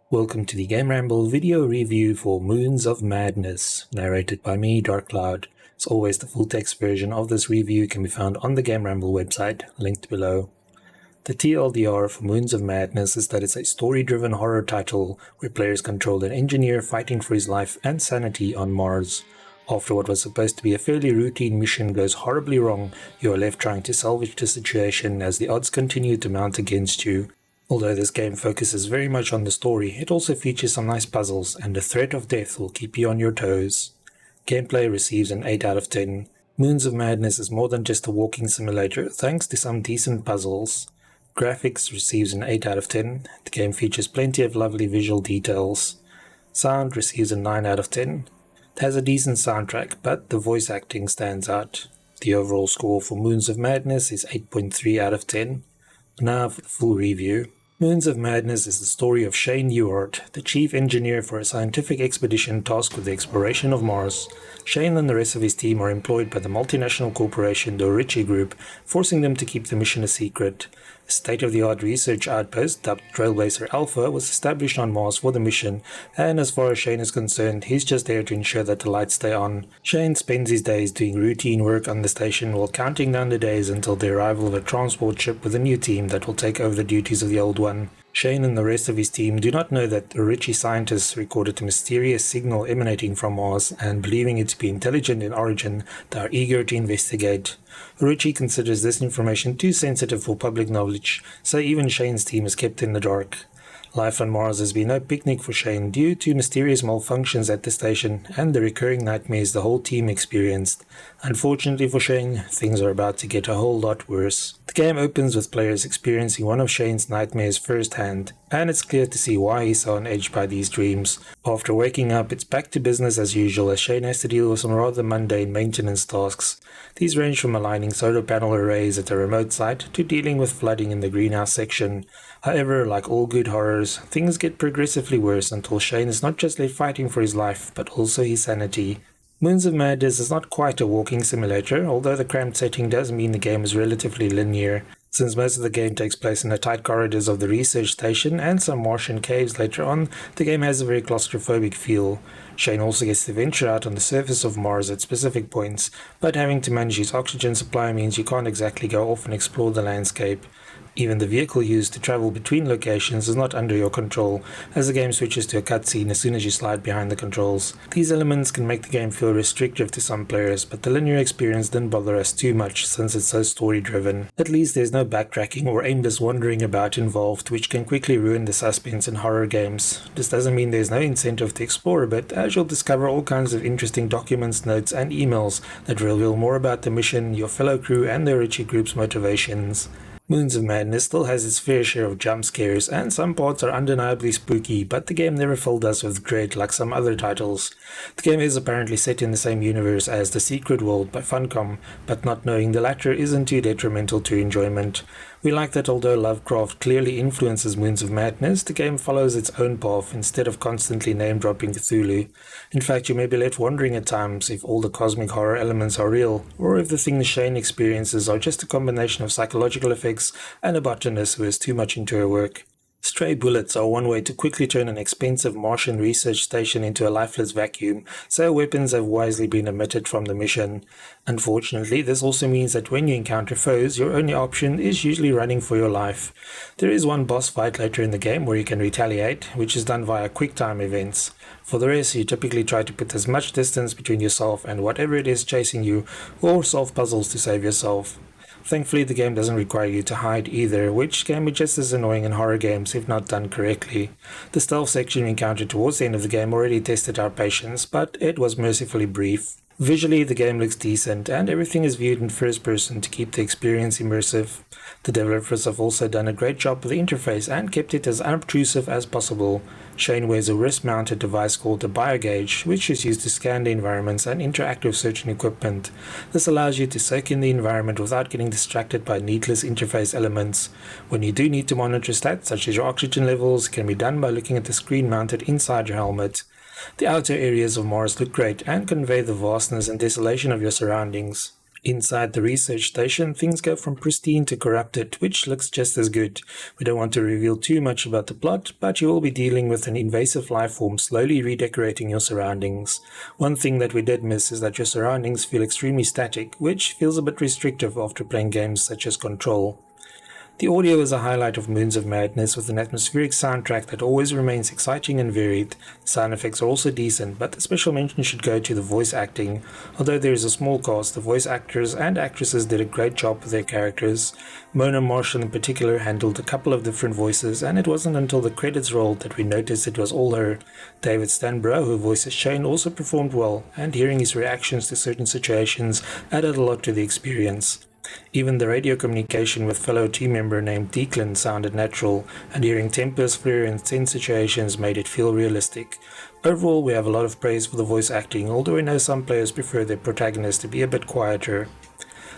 Welcome to the GameRamble video review for Moons of Madness, narrated by me, Dark Cloud. As always, the full text version of this review can be found on the GameRamble website, linked below. The TLDR for Moons of Madness is that it's a story-driven horror title where players control an engineer fighting for his life and sanity on Mars. After what was supposed to be a fairly routine mission goes horribly wrong, you are left trying to salvage the situation as the odds continue to mount against you. Although this game focuses very much on the story, it also features some nice puzzles, and the threat of death will keep you on your toes. Gameplay receives an 8 out of 10. Moons of Madness is more than just a walking simulator, thanks to some decent puzzles. Graphics receives an 8 out of 10. The game features plenty of lovely visual details. Sound receives a 9 out of 10. It has a decent soundtrack, but the voice acting stands out. The overall score for Moons of Madness is 8.3 out of 10. Now for the full review. Moons of Madness is the story of Shane Ewart, the chief engineer for a scientific expedition tasked with the exploration of Mars. Shane and the rest of his team are employed by the multinational corporation the Ritchie Group, forcing them to keep the mission a secret. A state-of-the-art research outpost dubbed Trailblazer Alpha was established on Mars for the mission, and as far as Shane is concerned, he's just there to ensure that the lights stay on. Shane spends his days doing routine work on the station while counting down the days until the arrival of a transport ship with a new team that will take over the duties of the old one. Shane and the rest of his team do not know that the Ritchie scientists recorded a mysterious signal emanating from Mars, and believing it to be intelligent in origin, they are eager to investigate. Ritchie considers this information too sensitive for public knowledge, so even Shane's team is kept in the dark. Life on Mars has been no picnic for Shane due to mysterious malfunctions at the station and the recurring nightmares the whole team experienced. Unfortunately for Shane, things are about to get a whole lot worse. The game opens with players experiencing one of Shane's nightmares firsthand, and it's clear to see why he's so on edge by these dreams. After waking up, it's back to business as usual as Shane has to deal with some rather mundane maintenance tasks. These range from aligning solar panel arrays at a remote site to dealing with flooding in the greenhouse section. However, like all good horrors, things get progressively worse until Shane is not just left fighting for his life, but also his sanity. Moons of Madness is not quite a walking simulator, although the cramped setting does mean the game is relatively linear. Since most of the game takes place in the tight corridors of the research station and some Martian caves later on, the game has a very claustrophobic feel. Shane also gets to venture out on the surface of Mars at specific points, but having to manage his oxygen supply means you can't exactly go off and explore the landscape. Even the vehicle used to travel between locations is not under your control, as the game switches to a cutscene as soon as you slide behind the controls. These elements can make the game feel restrictive to some players, but the linear experience didn't bother us too much since it's so story-driven. At least there's no backtracking or aimless wandering about involved, which can quickly ruin the suspense in horror games. This doesn't mean there's no incentive to explore a bit, as you'll discover all kinds of interesting documents, notes, and emails that reveal more about the mission, your fellow crew, and the Ritchie Group's motivations. Moons of Madness still has its fair share of jump scares, and some parts are undeniably spooky, but the game never filled us with dread like some other titles. The game is apparently set in the same universe as The Secret World by Funcom, but not knowing the latter isn't too detrimental to enjoyment. We like that although Lovecraft clearly influences Moons of Madness, the game follows its own path instead of constantly name-dropping Cthulhu. In fact, you may be left wondering at times if all the cosmic horror elements are real, or if the things Shane experiences are just a combination of psychological effects and a botanist who is too much into her work. Stray bullets are one way to quickly turn an expensive Martian research station into a lifeless vacuum, so weapons have wisely been omitted from the mission. Unfortunately, this also means that when you encounter foes, your only option is usually running for your life. There is one boss fight later in the game where you can retaliate, which is done via quick-time events. For the rest, you typically try to put as much distance between yourself and whatever it is chasing you, or solve puzzles to save yourself. Thankfully, the game doesn't require you to hide either, which can be just as annoying in horror games if not done correctly. The stealth section we encountered towards the end of the game already tested our patience, but it was mercifully brief. Visually, the game looks decent, and everything is viewed in first person to keep the experience immersive. The developers have also done a great job with the interface and kept it as unobtrusive as possible. Shane wears a wrist-mounted device called the BioGauge, which is used to scan the environments and interact with certain equipment. This allows you to soak in the environment without getting distracted by needless interface elements. When you do need to monitor stats, such as your oxygen levels, it can be done by looking at the screen mounted inside your helmet. The outer areas of Mars look great and convey the vastness and desolation of your surroundings. Inside the research station, things go from pristine to corrupted, which looks just as good. We don't want to reveal too much about the plot, but you will be dealing with an invasive life form slowly redecorating your surroundings. One thing that we did miss is that your surroundings feel extremely static, which feels a bit restrictive after playing games such as Control. The audio is a highlight of Moons of Madness, with an atmospheric soundtrack that always remains exciting and varied. The sound effects are also decent, but the special mention should go to the voice acting. Although there is a small cast, the voice actors and actresses did a great job with their characters. Mona Marshall in particular handled a couple of different voices, and it wasn't until the credits rolled that we noticed it was all her. David Stanborough, who voices Shane, also performed well, and hearing his reactions to certain situations added a lot to the experience. Even the radio communication with fellow team member named Declan sounded natural, and hearing tempers flare in tense situations made it feel realistic. Overall, we have a lot of praise for the voice acting, although we know some players prefer their protagonist to be a bit quieter.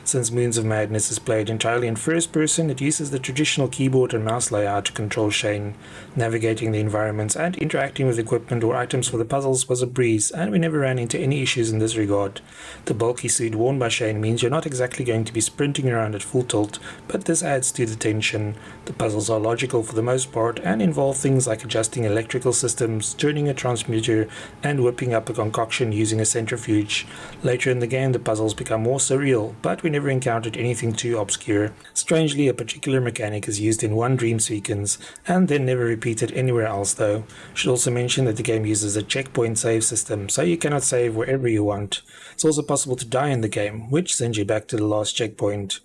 Since Moons of Madness is played entirely in first person, it uses the traditional keyboard and mouse layout to control Shane. Navigating the environments and interacting with equipment or items for the puzzles was a breeze, and we never ran into any issues in this regard. The bulky suit worn by Shane means you're not exactly going to be sprinting around at full tilt, but this adds to the tension. The puzzles are logical for the most part and involve things like adjusting electrical systems, turning a transmuter, and whipping up a concoction using a centrifuge. Later in the game, the puzzles become more surreal, but we never encountered anything too obscure. Strangely, a particular mechanic is used in one dream sequence, and then never repeated anywhere else though. Should also mention that the game uses a checkpoint save system, so you cannot save wherever you want. It's also possible to die in the game, which sends you back to the last checkpoint.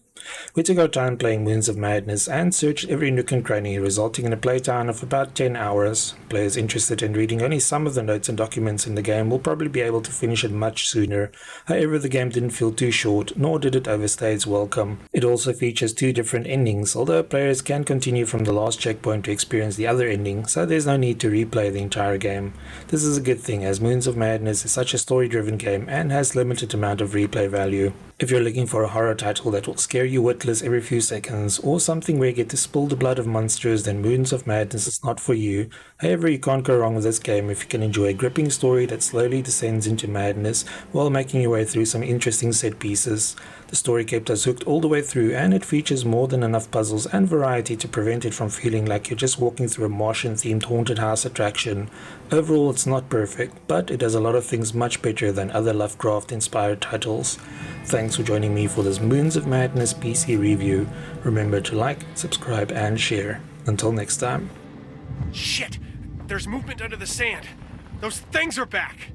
We took our time playing Moons of Madness and searched every nook and cranny, resulting in a playtime of about 10 hours. Players interested in reading only some of the notes and documents in the game will probably be able to finish it much sooner. However, the game didn't feel too short, nor did it overstay its welcome. It also features 2 different endings, although players can continue from the last checkpoint to experience the other ending, so there's no need to replay the entire game. This is a good thing, as Moons of Madness is such a story-driven game and has limited amount of replay value. If you're looking for a horror title that will scare you witless every few seconds, or something where you get to spill the blood of monsters, then Moons of Madness is not for you. However, you can't go wrong with this game if you can enjoy a gripping story that slowly descends into madness while making your way through some interesting set pieces. The story kept us hooked all the way through, and it features more than enough puzzles and variety to prevent it from feeling like you're just walking through a Martian-themed haunted house attraction. Overall, it's not perfect, but it does a lot of things much better than other Lovecraft-inspired titles. Thanks for joining me for this Moons of Madness PC review. Remember to like, subscribe, and share. Until next time. Shit! There's movement under the sand. Those things are back!